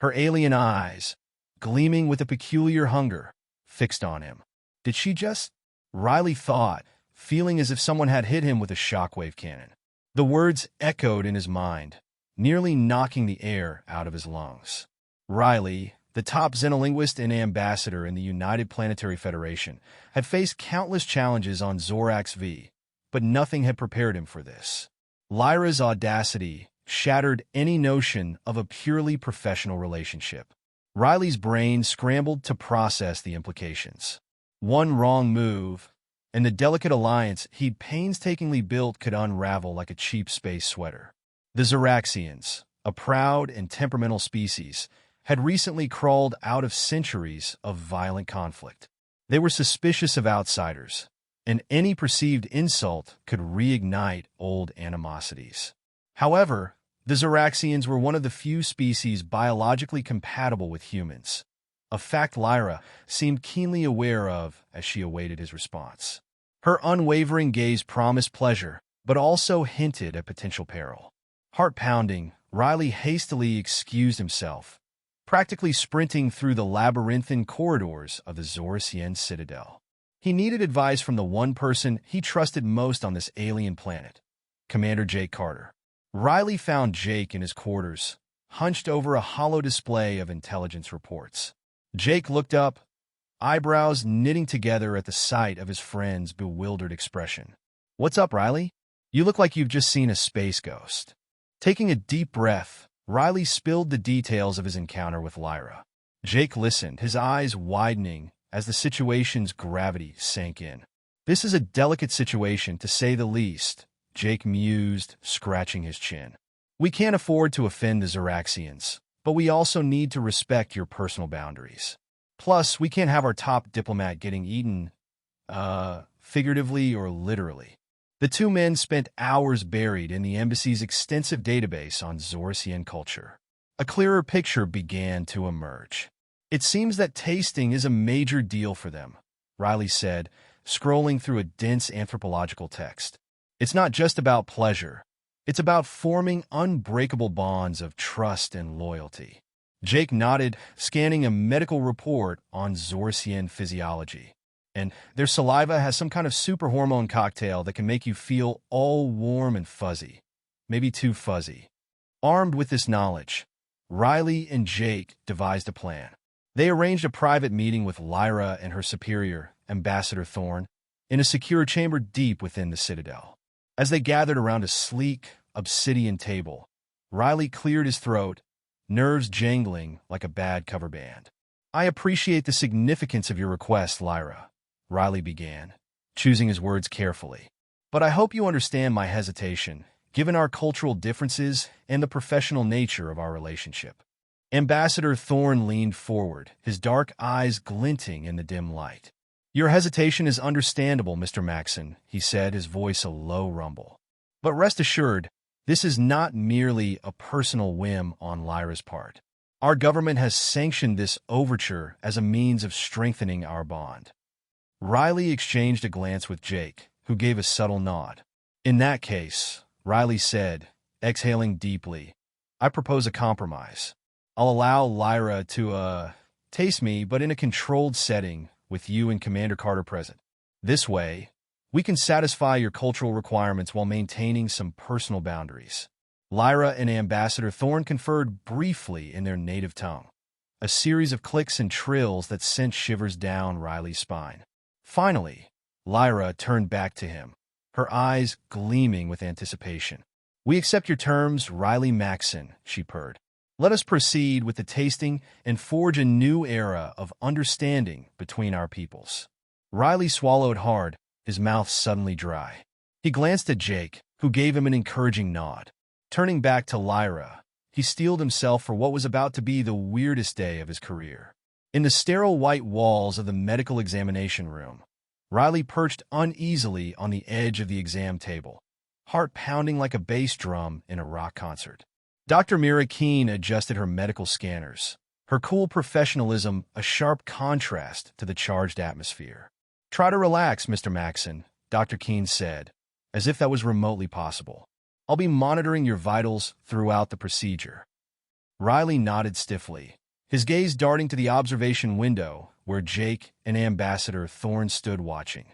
her alien eyes, gleaming with a peculiar hunger, fixed on him. Did she just? Riley thought, feeling as if someone had hit him with a shockwave cannon. The words echoed in his mind, nearly knocking the air out of his lungs. Riley, the top xenolinguist and ambassador in the United Planetary Federation, had faced countless challenges on Zorax V, but nothing had prepared him for this. Lyra's audacity shattered any notion of a purely professional relationship. Riley's brain scrambled to process the implications. One wrong move, and the delicate alliance he'd painstakingly built could unravel like a cheap space sweater. The Zoraxians, a proud and temperamental species, had recently crawled out of centuries of violent conflict. They were suspicious of outsiders, and any perceived insult could reignite old animosities. However, the Zoraxians were one of the few species biologically compatible with humans, a fact Lyra seemed keenly aware of as she awaited his response. Her unwavering gaze promised pleasure, but also hinted at potential peril. Heart-pounding, Riley hastily excused himself, practically sprinting through the labyrinthine corridors of the Zorasian citadel. He needed advice from the one person he trusted most on this alien planet, Commander Jake Carter. Riley found Jake in his quarters, hunched over a hollow display of intelligence reports. Jake looked up, eyebrows knitting together at the sight of his friend's bewildered expression. "What's up, Riley? You look like you've just seen a space ghost." Taking a deep breath, Riley spilled the details of his encounter with Lyra. Jake listened, his eyes widening as the situation's gravity sank in. "This is a delicate situation, to say the least," Jake mused, scratching his chin. "We can't afford to offend the Zoraxians, but we also need to respect your personal boundaries. Plus, we can't have our top diplomat getting eaten, figuratively or literally." The two men spent hours buried in the embassy's extensive database on Zorasian culture. A clearer picture began to emerge. "It seems that tasting is a major deal for them," Riley said, scrolling through a dense anthropological text. "It's not just about pleasure. It's about forming unbreakable bonds of trust and loyalty." Jake nodded, scanning a medical report on Zorasian physiology. "And their saliva has some kind of super hormone cocktail that can make you feel all warm and fuzzy. Maybe too fuzzy." Armed with this knowledge, Riley and Jake devised a plan. They arranged a private meeting with Lyra and her superior, Ambassador Thorn, in a secure chamber deep within the citadel. As they gathered around a sleek, obsidian table, Riley cleared his throat, nerves jangling like a bad cover band. "I appreciate the significance of your request, Lyra," Riley began, choosing his words carefully. "But I hope you understand my hesitation, given our cultural differences and the professional nature of our relationship." Ambassador Thorn leaned forward, his dark eyes glinting in the dim light. "Your hesitation is understandable, Mr. Maxson," he said, his voice a low rumble. "But rest assured, this is not merely a personal whim on Lyra's part. Our government has sanctioned this overture as a means of strengthening our bond." Riley exchanged a glance with Jake, who gave a subtle nod. "In that case," Riley said, exhaling deeply, "I propose a compromise. I'll allow Lyra to, taste me, but in a controlled setting, with you and Commander Carter present. This way, we can satisfy your cultural requirements while maintaining some personal boundaries." Lyra and Ambassador Thorn conferred briefly in their native tongue, a series of clicks and trills that sent shivers down Riley's spine. Finally, Lyra turned back to him, her eyes gleaming with anticipation. "We accept your terms, Riley Maxson," she purred. "Let us proceed with the tasting and forge a new era of understanding between our peoples." Riley swallowed hard, his mouth suddenly dry. He glanced at Jake, who gave him an encouraging nod. Turning back to Lyra, he steeled himself for what was about to be the weirdest day of his career. In the sterile white walls of the medical examination room, Riley perched uneasily on the edge of the exam table, heart pounding like a bass drum in a rock concert. Dr. Mira Keene adjusted her medical scanners, her cool professionalism a sharp contrast to the charged atmosphere. "Try to relax, Mr. Maxson," Dr. Keene said, as if that was remotely possible. "I'll be monitoring your vitals throughout the procedure." Riley nodded stiffly, his gaze darting to the observation window where Jake and Ambassador Thorne stood watching.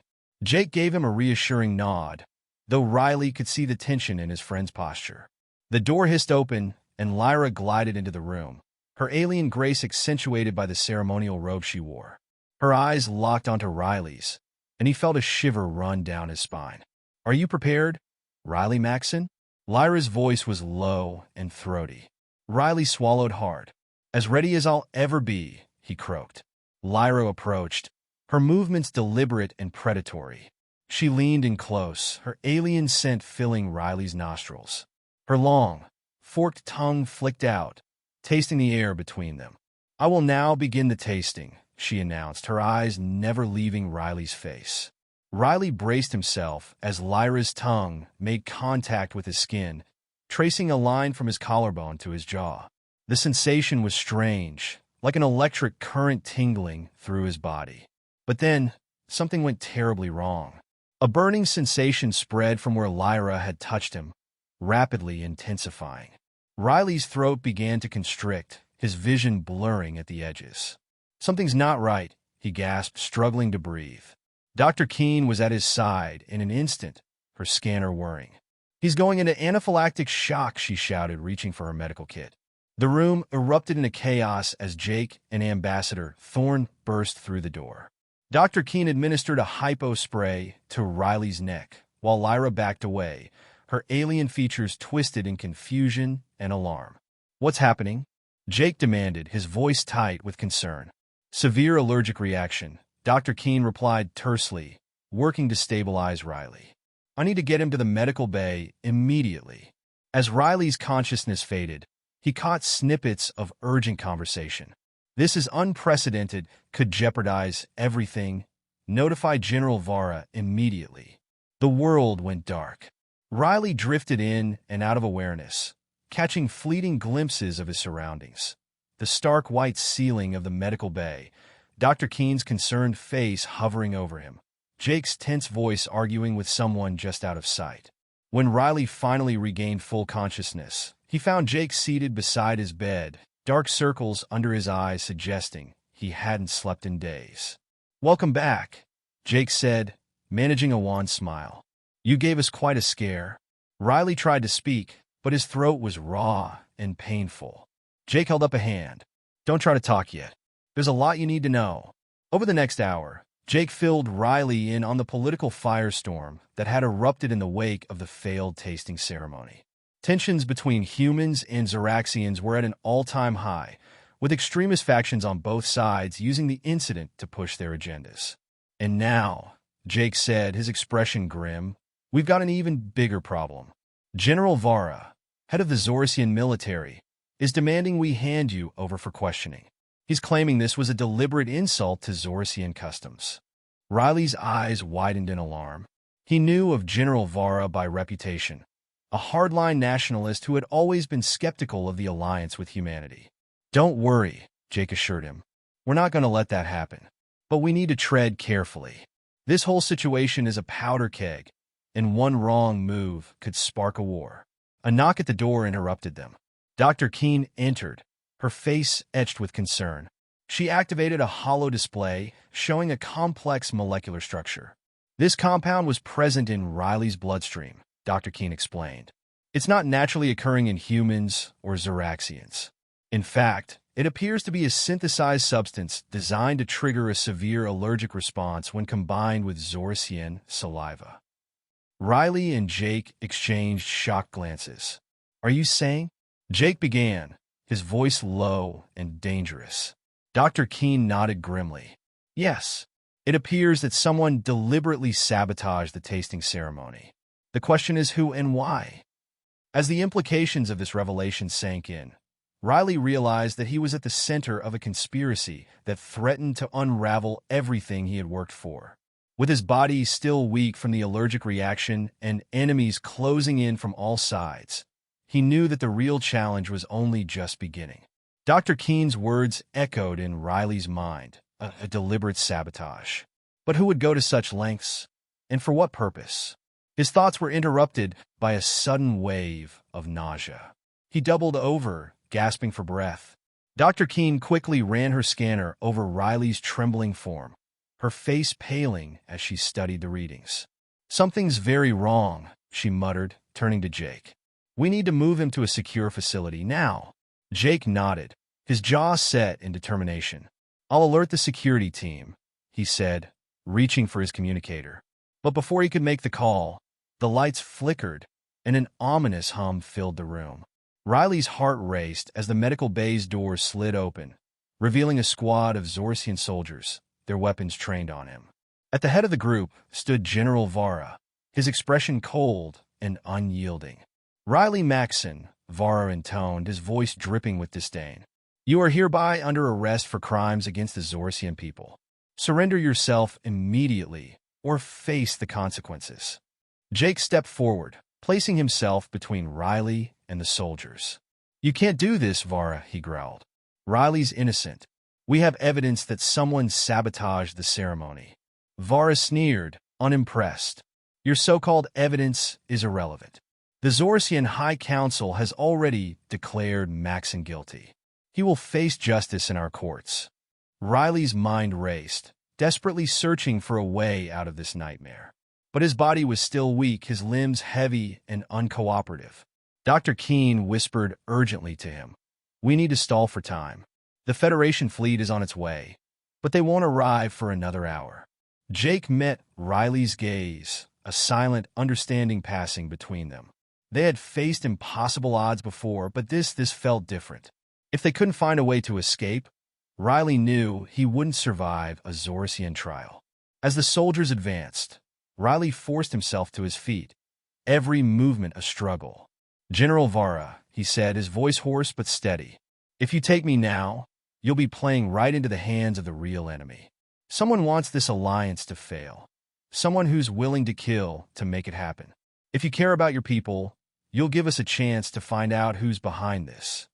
Jake gave him a reassuring nod, though Riley could see the tension in his friend's posture. The door hissed open, and Lyra glided into the room, her alien grace accentuated by the ceremonial robe she wore. Her eyes locked onto Riley's, and he felt a shiver run down his spine. "Are you prepared, Riley Maxson?" Lyra's voice was low and throaty. Riley swallowed hard. "As ready as I'll ever be," he croaked. Lyra approached, her movements deliberate and predatory. She leaned in close, her alien scent filling Riley's nostrils. Her long, forked tongue flicked out, tasting the air between them. "I will now begin the tasting," she announced, her eyes never leaving Riley's face. Riley braced himself as Lyra's tongue made contact with his skin, tracing a line from his collarbone to his jaw. The sensation was strange, like an electric current tingling through his body. But then, something went terribly wrong. A burning sensation spread from where Lyra had touched him, rapidly intensifying. Riley's throat began to constrict, his vision blurring at the edges. "Something's not right," he gasped, struggling to breathe. Dr. Keene was at his side in an instant, her scanner whirring. "He's going into anaphylactic shock," she shouted, reaching for her medical kit. The room erupted into chaos as Jake and Ambassador Thorne burst through the door. Dr. Keene administered a hypo spray to Riley's neck, while Lyra backed away, her alien features twisted in confusion and alarm. "What's happening?" Jake demanded, his voice tight with concern. "Severe allergic reaction," Dr. Keene replied tersely, working to stabilize Riley. "I need to get him to the medical bay immediately." As Riley's consciousness faded, he caught snippets of urgent conversation. "This is unprecedented, could jeopardize everything. Notify General Vara immediately." The world went dark. Riley drifted in and out of awareness, catching fleeting glimpses of his surroundings. The stark white ceiling of the medical bay, Dr. Keene's concerned face hovering over him, Jake's tense voice arguing with someone just out of sight. When Riley finally regained full consciousness, he found Jake seated beside his bed, dark circles under his eyes suggesting he hadn't slept in days. "Welcome back," Jake said, managing a wan smile. "You gave us quite a scare." Riley tried to speak, but his throat was raw and painful. Jake held up a hand. "Don't try to talk yet. There's a lot you need to know." Over the next hour, Jake filled Riley in on the political firestorm that had erupted in the wake of the failed tasting ceremony. Tensions between humans and Zoraxians were at an all-time high, with extremist factions on both sides using the incident to push their agendas. "And now," Jake said, his expression grim, "we've got an even bigger problem. General Vara, head of the Zorasian military, is demanding we hand you over for questioning. He's claiming this was a deliberate insult to Zorasian customs." Riley's eyes widened in alarm. He knew of General Vara by reputation, a hardline nationalist who had always been skeptical of the alliance with humanity. "Don't worry," Jake assured him. "We're not going to let that happen. But we need to tread carefully. This whole situation is a powder keg, and one wrong move could spark a war." A knock at the door interrupted them. Dr. Keene entered, her face etched with concern. She activated a hollow display showing a complex molecular structure. "This compound was present in Riley's bloodstream," Dr. Keene explained. "It's not naturally occurring in humans or Zoraxians. In fact, it appears to be a synthesized substance designed to trigger a severe allergic response when combined with Zorasian saliva." Riley and Jake exchanged shocked glances. "Are you saying?" Jake began, his voice low and dangerous. Dr. Keene nodded grimly. "Yes, it appears that someone deliberately sabotaged the tasting ceremony. The question is who and why." As the implications of this revelation sank in, Riley realized that he was at the center of a conspiracy that threatened to unravel everything he had worked for. With his body still weak from the allergic reaction and enemies closing in from all sides, he knew that the real challenge was only just beginning. Dr. Keene's words echoed in Riley's mind, a deliberate sabotage. But who would go to such lengths? And for what purpose? His thoughts were interrupted by a sudden wave of nausea. He doubled over, gasping for breath. Dr. Keene quickly ran her scanner over Riley's trembling form, her face paling as she studied the readings. "Something's very wrong," she muttered, turning to Jake. "We need to move him to a secure facility now." Jake nodded, his jaw set in determination. "I'll alert the security team," he said, reaching for his communicator. But before he could make the call, the lights flickered and an ominous hum filled the room. Riley's heart raced as the medical bay's door slid open, revealing a squad of Zorsian soldiers, their weapons trained on him. At the head of the group stood General Vara, his expression cold and unyielding. "Riley Maxson," Vara intoned, his voice dripping with disdain. "You are hereby under arrest for crimes against the Zorsian people. Surrender yourself immediately or face the consequences." Jake stepped forward, placing himself between Riley and the soldiers. "You can't do this, Vara," he growled. "Riley's innocent. We have evidence that someone sabotaged the ceremony." Vara sneered, unimpressed. "Your so-called evidence is irrelevant. The Zorsian High Council has already declared Maxson guilty. He will face justice in our courts." Riley's mind raced, desperately searching for a way out of this nightmare. But his body was still weak, his limbs heavy and uncooperative. Dr. Keene whispered urgently to him, "We need to stall for time. The Federation fleet is on its way, but they won't arrive for another hour." Jake met Riley's gaze, a silent understanding passing between them. They had faced impossible odds before, but this felt different. If they couldn't find a way to escape, Riley knew he wouldn't survive a Zorsian trial. As the soldiers advanced, Riley forced himself to his feet, every movement a struggle. "General Vara," he said, his voice hoarse but steady, "if you take me now, you'll be playing right into the hands of the real enemy. Someone wants this alliance to fail. Someone who's willing to kill to make it happen. If you care about your people, you'll give us a chance to find out who's behind this."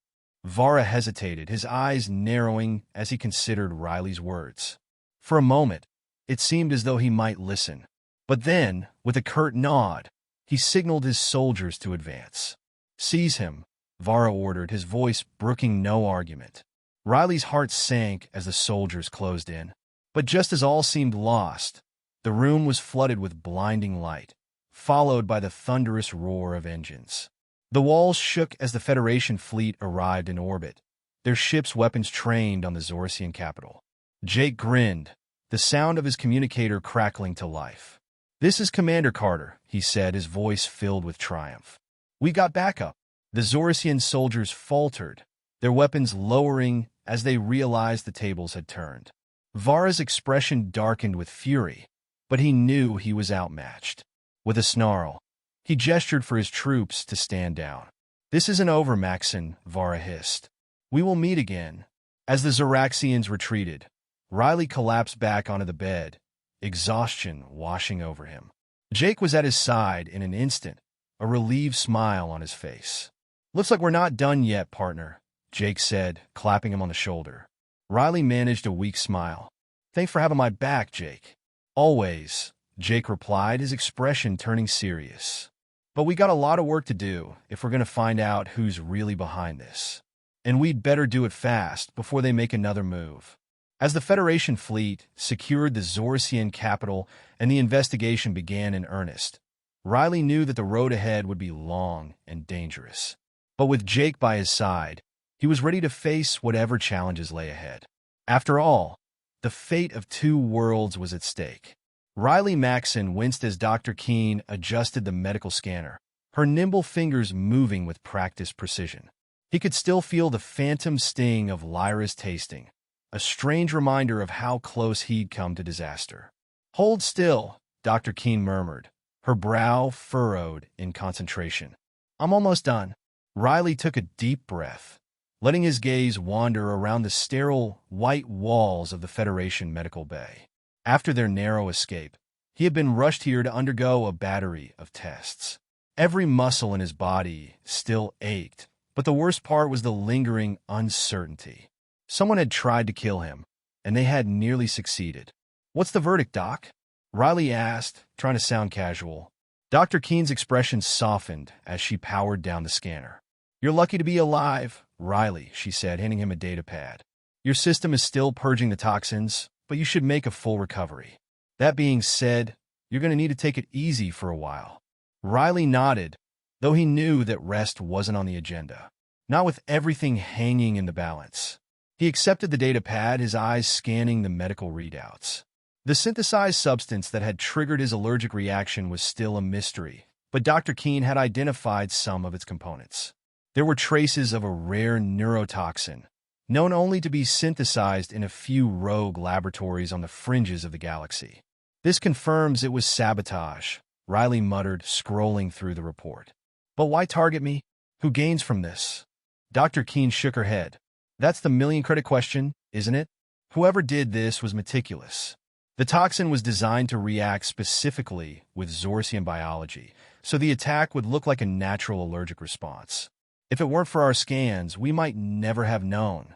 Vara hesitated, his eyes narrowing as he considered Riley's words. For a moment, it seemed as though he might listen. But then, with a curt nod, he signaled his soldiers to advance. "Seize him," Vara ordered, his voice brooking no argument. Riley's heart sank as the soldiers closed in. But just as all seemed lost, the room was flooded with blinding light, followed by the thunderous roar of engines. The walls shook as the Federation fleet arrived in orbit, their ships' weapons trained on the Zorsian capital. Jake grinned, the sound of his communicator crackling to life. "This is Commander Carter," he said, his voice filled with triumph. "We got backup." The Zorsian soldiers faltered, their weapons lowering as they realized the tables had turned. Vara's expression darkened with fury, but he knew he was outmatched. With a snarl, he gestured for his troops to stand down. "This isn't over, Maxson," Vara hissed. "We will meet again." As the Zoraxians retreated, Riley collapsed back onto the bed, exhaustion washing over him. Jake was at his side in an instant, a relieved smile on his face. "Looks like we're not done yet, partner," Jake said, clapping him on the shoulder. Riley managed a weak smile. "Thanks for having my back, Jake." "Always," Jake replied, his expression turning serious. "But we got a lot of work to do if we're going to find out who's really behind this. And we'd better do it fast before they make another move." As the Federation fleet secured the Zorsian capital and the investigation began in earnest, Riley knew that the road ahead would be long and dangerous. But with Jake by his side, he was ready to face whatever challenges lay ahead. After all, the fate of two worlds was at stake. Riley Maxson winced as Dr. Keene adjusted the medical scanner, her nimble fingers moving with practiced precision. He could still feel the phantom sting of Lyra's tasting, a strange reminder of how close he'd come to disaster. "Hold still," Dr. Keene murmured, her brow furrowed in concentration. "I'm almost done." Riley took a deep breath, letting his gaze wander around the sterile, white walls of the Federation medical bay. After their narrow escape, he had been rushed here to undergo a battery of tests. Every muscle in his body still ached, but the worst part was the lingering uncertainty. Someone had tried to kill him, and they had nearly succeeded. "What's the verdict, Doc?" Riley asked, trying to sound casual. Dr. Keene's expression softened as she powered down the scanner. "You're lucky to be alive," Riley, she said, handing him a data pad. Your system is still purging the toxins, but you should make a full recovery. That being said, you're going to need to take it easy for a while. Riley nodded, though he knew that rest wasn't on the agenda. Not with everything hanging in the balance. He accepted the data pad, his eyes scanning the medical readouts. The synthesized substance that had triggered his allergic reaction was still a mystery, but Dr. Keene had identified some of its components. There were traces of a rare neurotoxin, known only to be synthesized in a few rogue laboratories on the fringes of the galaxy. This confirms it was sabotage, Riley muttered, scrolling through the report. But why target me? Who gains from this? Dr. Keene shook her head. That's the million-credit question, isn't it? Whoever did this was meticulous. The toxin was designed to react specifically with Zorsian biology, so the attack would look like a natural allergic response. If it weren't for our scans, we might never have known.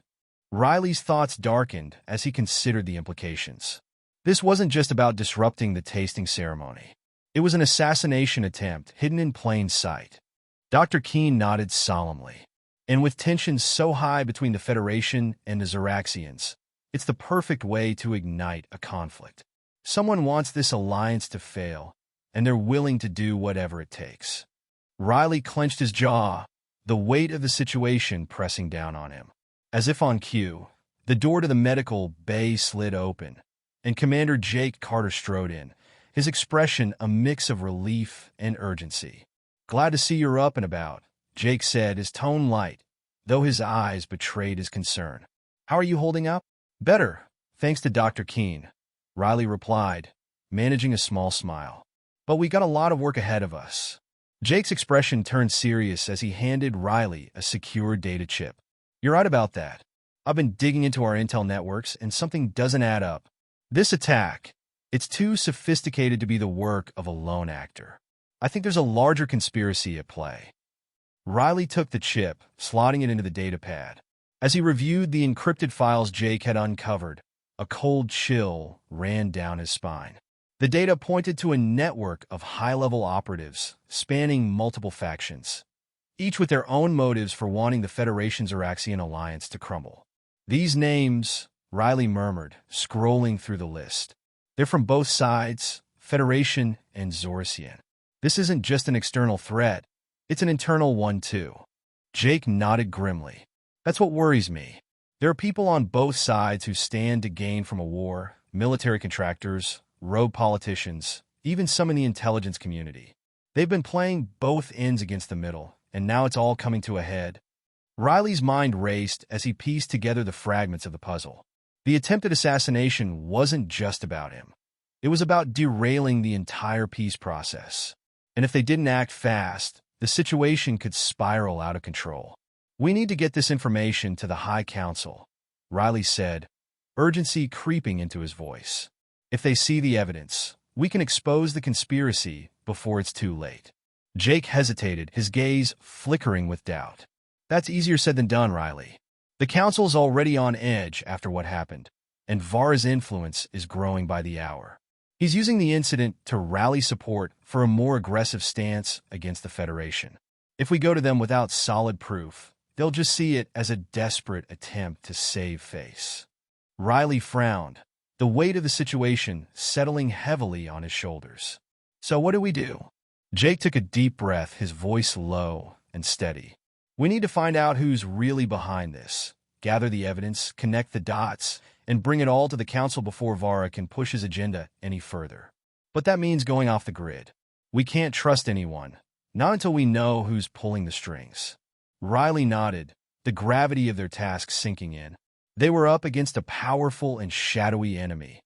Riley's thoughts darkened as he considered the implications. This wasn't just about disrupting the tasting ceremony. It was an assassination attempt hidden in plain sight. Dr. Keene nodded solemnly. And with tensions so high between the Federation and the Zoraxians, it's the perfect way to ignite a conflict. Someone wants this alliance to fail, and they're willing to do whatever it takes. Riley clenched his jaw, the weight of the situation pressing down on him. As if on cue, the door to the medical bay slid open, and Commander Jake Carter strode in, his expression a mix of relief and urgency. Glad to see you're up and about, Jake said, his tone light, though his eyes betrayed his concern. How are you holding up? Better, thanks to Dr. Keene, Riley replied, managing a small smile. But we got a lot of work ahead of us. Jake's expression turned serious as he handed Riley a secure data chip. You're right about that. I've been digging into our intel networks, and something doesn't add up. This attack, it's too sophisticated to be the work of a lone actor. I think there's a larger conspiracy at play. Riley took the chip, slotting it into the data pad. As he reviewed the encrypted files Jake had uncovered, a cold chill ran down his spine. The data pointed to a network of high-level operatives spanning multiple factions, each with their own motives for wanting the Federation's Zoraxian alliance to crumble. These names, Riley murmured, scrolling through the list. They're from both sides, Federation and Zorsian. This isn't just an external threat, it's an internal one too. Jake nodded grimly. That's what worries me. There are people on both sides who stand to gain from a war, military contractors, rogue politicians, even some in the intelligence community. They've been playing both ends against the middle, and now it's all coming to a head. Riley's mind raced as he pieced together the fragments of the puzzle. The attempted assassination wasn't just about him. It was about derailing the entire peace process. And if they didn't act fast, the situation could spiral out of control. We need to get this information to the High Council, Riley said, urgency creeping into his voice. If they see the evidence, we can expose the conspiracy before it's too late. Jake hesitated, his gaze flickering with doubt. That's easier said than done, Riley. The Council's already on edge after what happened, and Vara's influence is growing by the hour. He's using the incident to rally support for a more aggressive stance against the Federation. If we go to them without solid proof, they'll just see it as a desperate attempt to save face. Riley frowned, the weight of the situation settling heavily on his shoulders. So what do we do? Jake took a deep breath, his voice low and steady. We need to find out who's really behind this, gather the evidence, connect the dots, and bring it all to the Council before Vara can push his agenda any further. But that means going off the grid. We can't trust anyone, not until we know who's pulling the strings. Riley nodded, the gravity of their task sinking in. They were up against a powerful and shadowy enemy,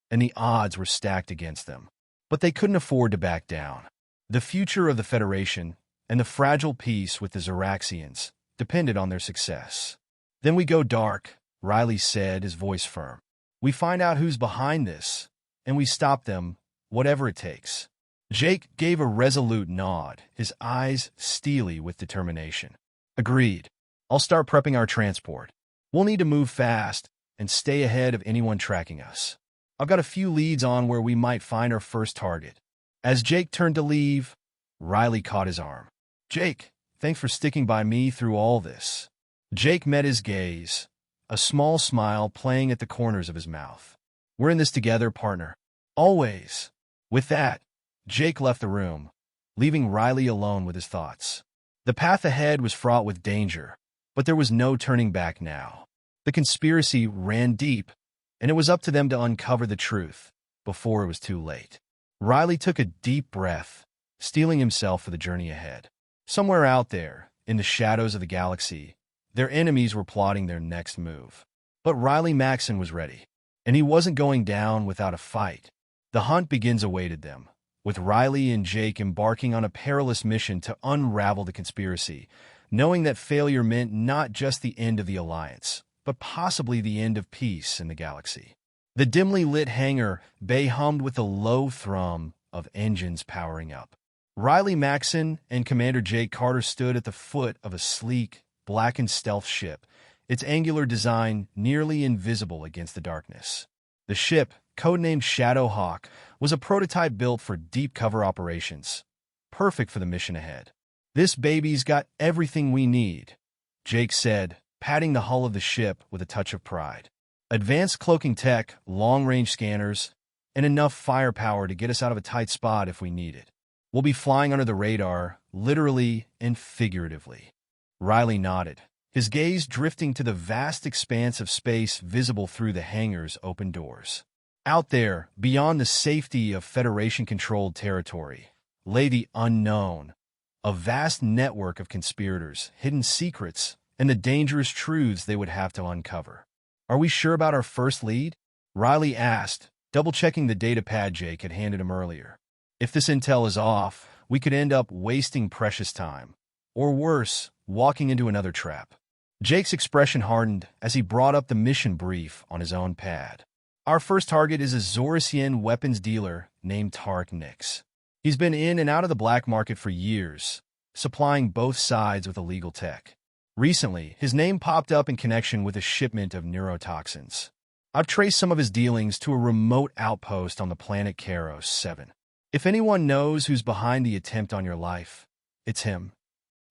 and the odds were stacked against them. But they couldn't afford to back down. The future of the Federation and the fragile peace with the Zoraxians depended on their success. Then we go dark, Riley said, his voice firm. We find out who's behind this, and we stop them, whatever it takes. Jake gave a resolute nod, his eyes steely with determination. Agreed. I'll start prepping our transport. We'll need to move fast and stay ahead of anyone tracking us. I've got a few leads on where we might find our first target. As Jake turned to leave, Riley caught his arm. Jake, thanks for sticking by me through all this. Jake met his gaze, a small smile playing at the corners of his mouth. "We're in this together, partner. Always." With that, Jake left the room, leaving Riley alone with his thoughts. The path ahead was fraught with danger, but there was no turning back now. The conspiracy ran deep, and it was up to them to uncover the truth before it was too late. Riley took a deep breath, steeling himself for the journey ahead. Somewhere out there, in the shadows of the galaxy, their enemies were plotting their next move. But Riley Maxson was ready, and he wasn't going down without a fight. The hunt begins awaited them, with Riley and Jake embarking on a perilous mission to unravel the conspiracy, knowing that failure meant not just the end of the alliance, but possibly the end of peace in the galaxy. The dimly lit hangar bay hummed with the low thrum of engines powering up. Riley Maxson and Commander Jake Carter stood at the foot of a sleek, blackened stealth ship, its angular design nearly invisible against the darkness. The ship, codenamed Shadow Hawk, was a prototype built for deep cover operations, perfect for the mission ahead. "This baby's got everything we need," Jake said, patting the hull of the ship with a touch of pride. "Advanced cloaking tech, long-range scanners, and enough firepower to get us out of a tight spot if we need it. We'll be flying under the radar, literally and figuratively." Riley nodded, his gaze drifting to the vast expanse of space visible through the hangar's open doors. Out there, beyond the safety of Federation-controlled territory, lay the unknown, a vast network of conspirators, hidden secrets, and the dangerous truths they would have to uncover. "Are we sure about our first lead?" Riley asked, double-checking the datapad Jake had handed him earlier. "If this intel is off, we could end up wasting precious time. Or worse, walking into another trap." Jake's expression hardened as he brought up the mission brief on his own pad. "Our first target is a Zorasian weapons dealer named Tark Nix. He's been in and out of the black market for years, supplying both sides with illegal tech. Recently, his name popped up in connection with a shipment of neurotoxins. I've traced some of his dealings to a remote outpost on the planet Karos 7. If anyone knows who's behind the attempt on your life, it's him."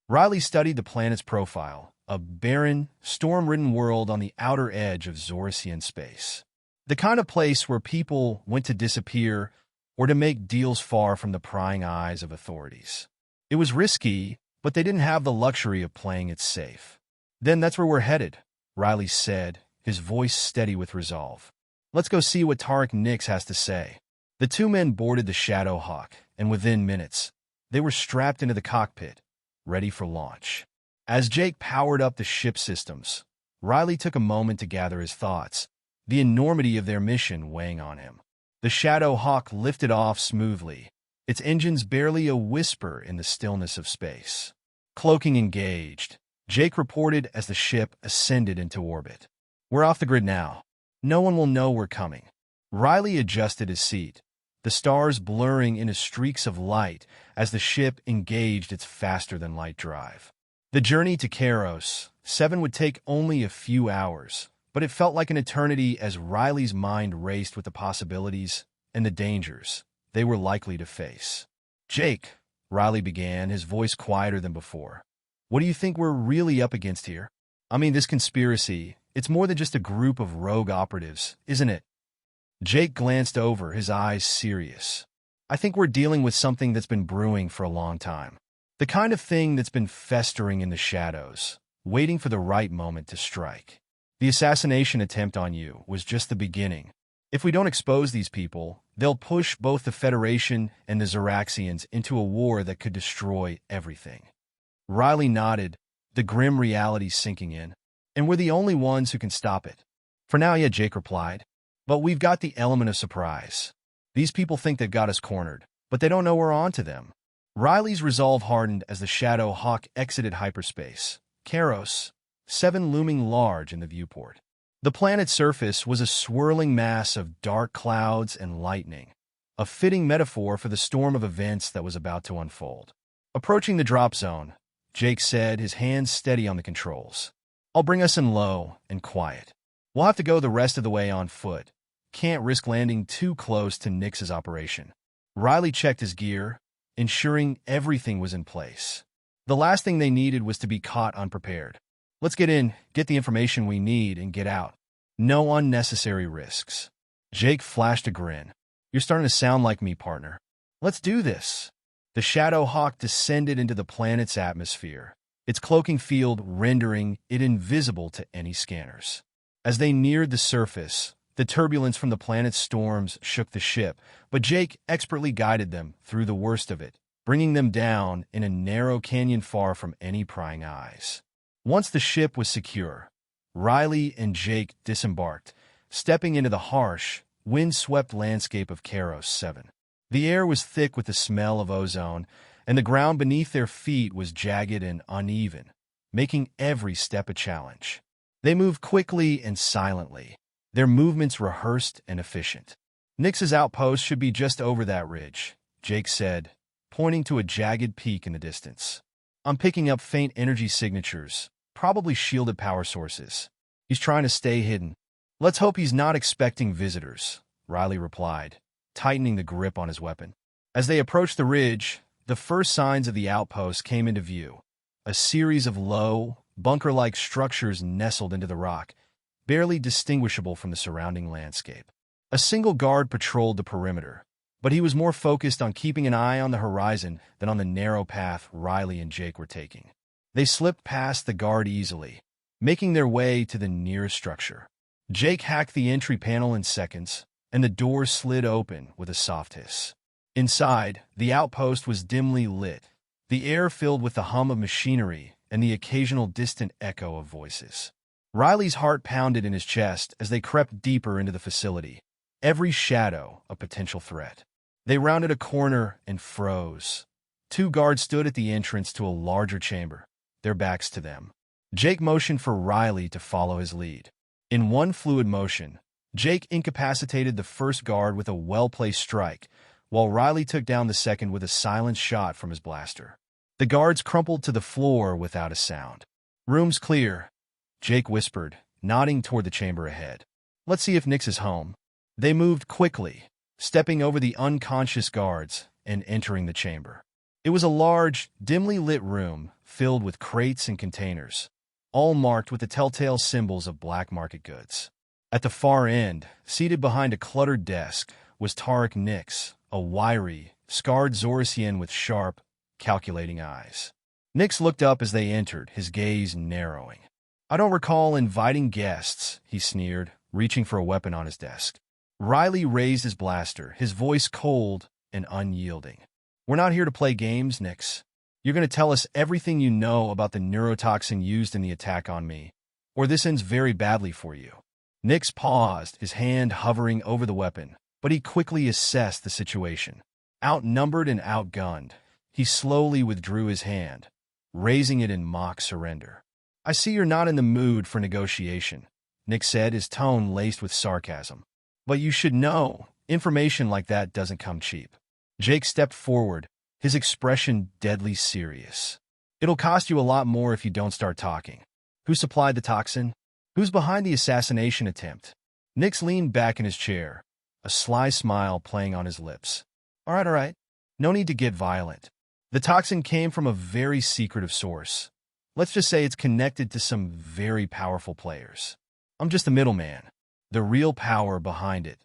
Riley studied the planet's profile, a barren, storm-ridden world on the outer edge of Zorasian space. The kind of place where people went to disappear or to make deals far from the prying eyes of authorities. It was risky, but they didn't have the luxury of playing it safe. "Then that's where we're headed," Riley said, his voice steady with resolve. "Let's go see what Tark Nix has to say." The two men boarded the Shadow Hawk, and within minutes, they were strapped into the cockpit, ready for launch. As Jake powered up the ship systems, Riley took a moment to gather his thoughts, the enormity of their mission weighing on him. The Shadow Hawk lifted off smoothly, its engines barely a whisper in the stillness of space. Cloaking engaged, Jake reported as the ship ascended into orbit. "We're off the grid now. No one will know we're coming." Riley adjusted his seat, the stars blurring into streaks of light as the ship engaged its faster-than-light drive. The journey to Karos 7 would take only a few hours, but it felt like an eternity as Riley's mind raced with the possibilities and the dangers they were likely to face. "Jake," Riley began, his voice quieter than before, "what do you think we're really up against here? I mean, this conspiracy, it's more than just a group of rogue operatives, isn't it?" Jake glanced over, his eyes serious. "I think we're dealing with something that's been brewing for a long time. The kind of thing that's been festering in the shadows, waiting for the right moment to strike. The assassination attempt on you was just the beginning. If we don't expose these people, they'll push both the Federation and the Zoraxians into a war that could destroy everything." Riley nodded, the grim reality sinking in. "And we're the only ones who can stop it." "For now, yeah," Jake replied. "But we've got the element of surprise. These people think they've got us cornered, but they don't know we're on to them." Riley's resolve hardened as the Shadow Hawk exited hyperspace, Karos 7 looming large in the viewport. The planet's surface was a swirling mass of dark clouds and lightning, a fitting metaphor for the storm of events that was about to unfold. Approaching the drop zone, Jake said, his hands steady on the controls. "I'll bring us in low and quiet. We'll have to go the rest of the way on foot. Can't risk landing too close to Nix's operation." Riley checked his gear, ensuring everything was in place. The last thing they needed was to be caught unprepared. Let's get in, get the information we need, and get out. No unnecessary risks. Jake flashed a grin. You're starting to sound like me, partner. Let's do this. The Shadow Hawk descended into the planet's atmosphere, its cloaking field rendering it invisible to any scanners. As they neared the surface, the turbulence from the planet's storms shook the ship, but Jake expertly guided them through the worst of it, bringing them down in a narrow canyon far from any prying eyes. Once the ship was secure, Riley and Jake disembarked, stepping into the harsh, wind-swept landscape of Keros 7. The air was thick with the smell of ozone, and the ground beneath their feet was jagged and uneven, making every step a challenge. They moved quickly and silently, their movements rehearsed and efficient. Nix's outpost should be just over that ridge, Jake said, pointing to a jagged peak in the distance. I'm picking up faint energy signatures, probably shielded power sources. He's trying to stay hidden. Let's hope he's not expecting visitors, Riley replied, tightening the grip on his weapon. As they approached the ridge, the first signs of the outpost came into view. A series of low, bunker-like structures nestled into the rock, barely distinguishable from the surrounding landscape. A single guard patrolled the perimeter, but he was more focused on keeping an eye on the horizon than on the narrow path Riley and Jake were taking. They slipped past the guard easily, making their way to the nearest structure. Jake hacked the entry panel in seconds, and the door slid open with a soft hiss. Inside, the outpost was dimly lit, the air filled with the hum of machinery and the occasional distant echo of voices. Riley's heart pounded in his chest as they crept deeper into the facility, every shadow a potential threat. They rounded a corner and froze. Two guards stood at the entrance to a larger chamber, their backs to them. Jake motioned for Riley to follow his lead. In one fluid motion, Jake incapacitated the first guard with a well-placed strike, while Riley took down the second with a silent shot from his blaster. The guards crumpled to the floor without a sound. Room's clear, Jake whispered, nodding toward the chamber ahead. Let's see if Nix is home. They moved quickly, stepping over the unconscious guards and entering the chamber. It was a large, dimly lit room filled with crates and containers, all marked with the telltale symbols of black market goods. At the far end, seated behind a cluttered desk, was Tarek Nix, a wiry, scarred Zorasian with sharp, calculating eyes. Nix looked up as they entered, his gaze narrowing. I don't recall inviting guests, he sneered, reaching for a weapon on his desk. Riley raised his blaster, his voice cold and unyielding. We're not here to play games, Nix. You're going to tell us everything you know about the neurotoxin used in the attack on me, or this ends very badly for you. Nix paused, his hand hovering over the weapon, but he quickly assessed the situation. Outnumbered and outgunned, he slowly withdrew his hand, raising it in mock surrender. I see you're not in the mood for negotiation, Nix said, his tone laced with sarcasm. But you should know, information like that doesn't come cheap. Jake stepped forward, his expression deadly serious. It'll cost you a lot more if you don't start talking. Who supplied the toxin? Who's behind the assassination attempt? Nix leaned back in his chair, a sly smile playing on his lips. All right. No need to get violent. The toxin came from a very secretive source. Let's just say it's connected to some very powerful players. I'm just the middleman. The real power behind it.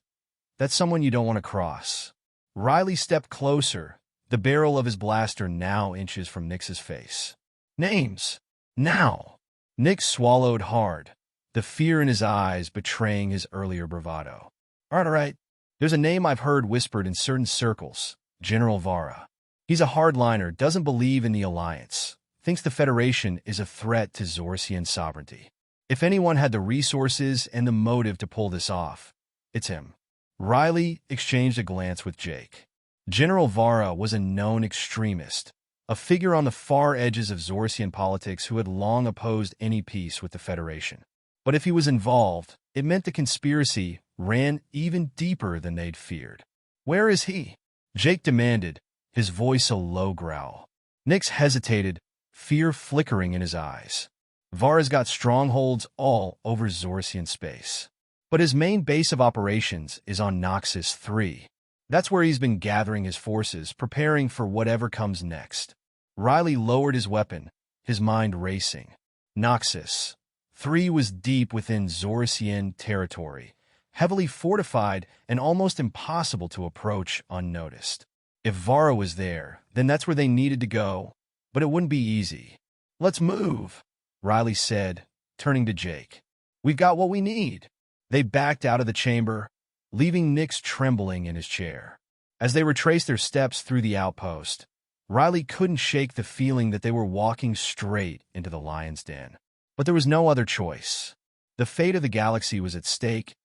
That's someone you don't want to cross. Riley stepped closer, the barrel of his blaster now inches from Nix's face. Names. Now. Nix swallowed hard, the fear in his eyes betraying his earlier bravado. All right. There's a name I've heard whispered in certain circles, General Vara. He's a hardliner, doesn't believe in the Alliance, thinks the Federation is a threat to Zorsian sovereignty. If anyone had the resources and the motive to pull this off, it's him. Riley exchanged a glance with Jake. General Vara was a known extremist, a figure on the far edges of Zorsian politics who had long opposed any peace with the Federation. But if he was involved, it meant the conspiracy ran even deeper than they'd feared. Where is he? Jake demanded, his voice a low growl. Nix hesitated, fear flickering in his eyes. Vara's got strongholds all over Zorsian space. But his main base of operations is on Noxus 3. That's where he's been gathering his forces, preparing for whatever comes next. Riley lowered his weapon, his mind racing. Noxus. 3 was deep within Zorasian territory, heavily fortified and almost impossible to approach unnoticed. If Vara was there, then that's where they needed to go, but it wouldn't be easy. "Let's move," Riley said, turning to Jake. "We've got what we need." They backed out of the chamber, leaving Nix trembling in his chair. As they retraced their steps through the outpost, Riley couldn't shake the feeling that they were walking straight into the lion's den. But there was no other choice. The fate of the galaxy was at stake,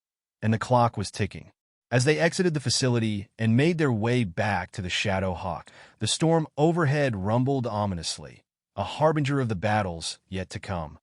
and the clock was ticking. As they exited the facility and made their way back to the Shadow Hawk, the storm overhead rumbled ominously, a harbinger of the battles yet to come.